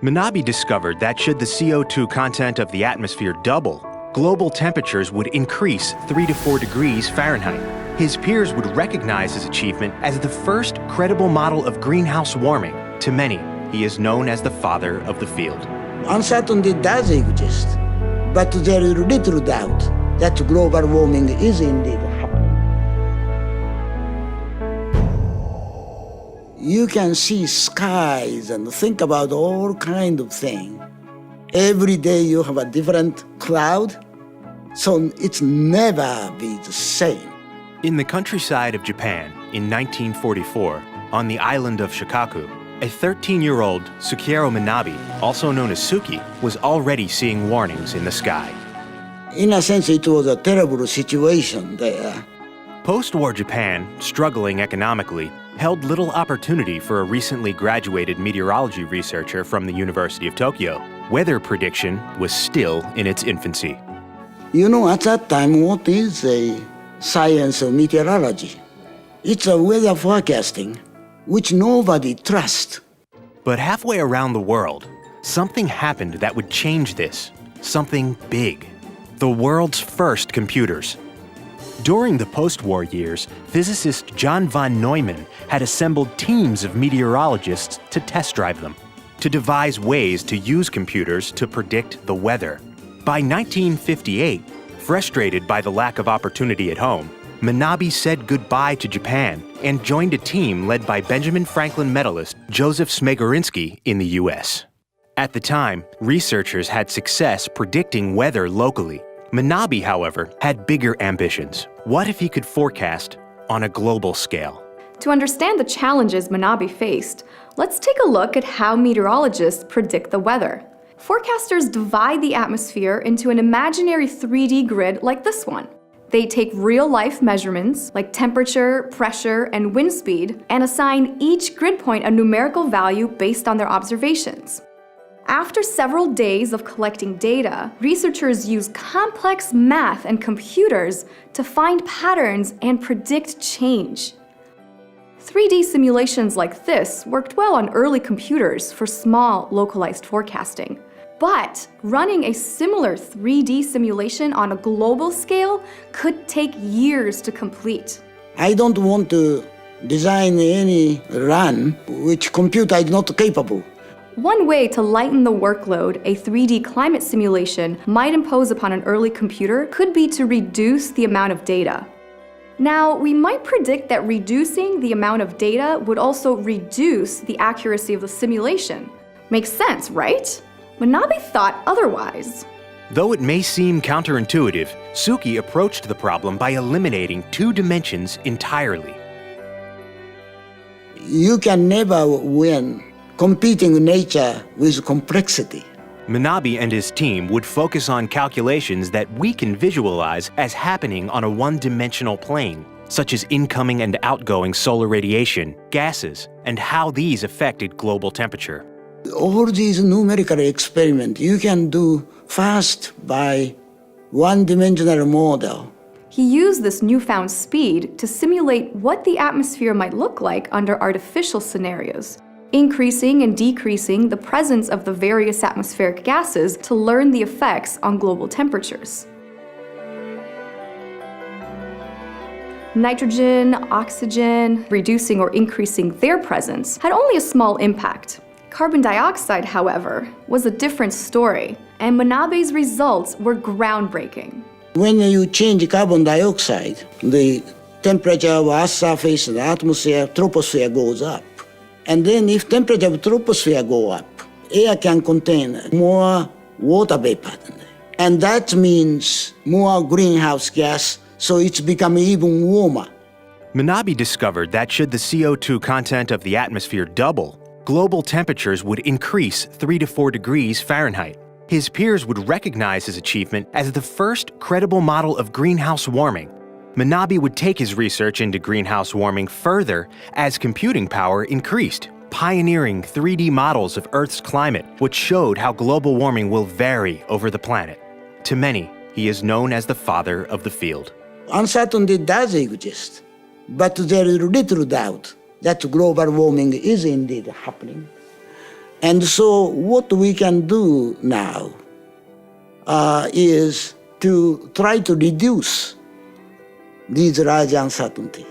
Manabe discovered that should the CO2 content of the atmosphere double, global temperatures would increase 3 to 4 degrees Fahrenheit. His peers would recognize his achievement as the first credible model of greenhouse warming. To many, he is known as the father of the field. Uncertainty does exist, but there is little doubt that global warming is indeed happening. You can see skies and think about all kinds of things. Every day you have a different cloud, so it's never be the same. In the countryside of Japan in 1944, on the island of Shikaku, a 13-year-old Syukuro Manabe, also known as Suki, was already seeing warnings in the sky. In a sense, it was a terrible situation there. Post-war Japan, struggling economically, held little opportunity for a recently graduated meteorology researcher from the University of Tokyo. Weather prediction was still in its infancy. You know, at that time, what is a science of meteorology? It's a weather forecasting, which nobody trusts. But halfway around the world, something happened that would change this. Something big. The world's first computers. During the post-war years, physicist John von Neumann had assembled teams of meteorologists to test drive them, to devise ways to use computers to predict the weather. By 1958, frustrated by the lack of opportunity at home, Manabe said goodbye to Japan and joined a team led by Benjamin Franklin medalist Joseph Smagorinsky in the US. At the time, researchers had success predicting weather locally. Manabe, however, had bigger ambitions. What if he could forecast on a global scale? To understand the challenges Manabe faced, let's take a look at how meteorologists predict the weather. Forecasters divide the atmosphere into an imaginary 3D grid like this one. They take real-life measurements like temperature, pressure, and wind speed and assign each grid point a numerical value based on their observations. After several days of collecting data, researchers use complex math and computers to find patterns and predict change. 3D simulations like this worked well on early computers for small, localized forecasting. But running a similar 3D simulation on a global scale could take years to complete. I don't want to design any run which computer is not capable. One way to lighten the workload a 3D climate simulation might impose upon an early computer could be to reduce the amount of data. Now, we might predict that reducing the amount of data would also reduce the accuracy of the simulation. Makes sense, right? Manabe thought otherwise. Though it may seem counterintuitive, Suki approached the problem by eliminating 2 dimensions entirely. You can never win competing nature with complexity. Manabe and his team would focus on calculations that we can visualize as happening on a one-dimensional plane, such as incoming and outgoing solar radiation, gases, and how these affected global temperature. All these numerical experiments you can do first by one-dimensional model. He used this newfound speed to simulate what the atmosphere might look like under artificial scenarios, increasing and decreasing the presence of the various atmospheric gases to learn the effects on global temperatures. Nitrogen, oxygen, reducing or increasing their presence had only a small impact. Carbon dioxide, however, was a different story, and Manabe's results were groundbreaking. When you change carbon dioxide, the temperature of Earth's surface, the atmosphere, troposphere goes up. And then if temperature of troposphere go up, air can contain more water vapor. And that means more greenhouse gas, so it's becoming even warmer. Manabe discovered that should the CO2 content of the atmosphere double, global temperatures would increase 3 to 4 degrees Fahrenheit. His peers would recognize his achievement as the first credible model of greenhouse warming. Manabe would take his research into greenhouse warming further as computing power increased, pioneering 3D models of Earth's climate, which showed how global warming will vary over the planet. To many, he is known as the father of the field. Uncertainty does exist, but there is little doubt that global warming is indeed happening. And so what we can do now is to try to reduce these large uncertainty.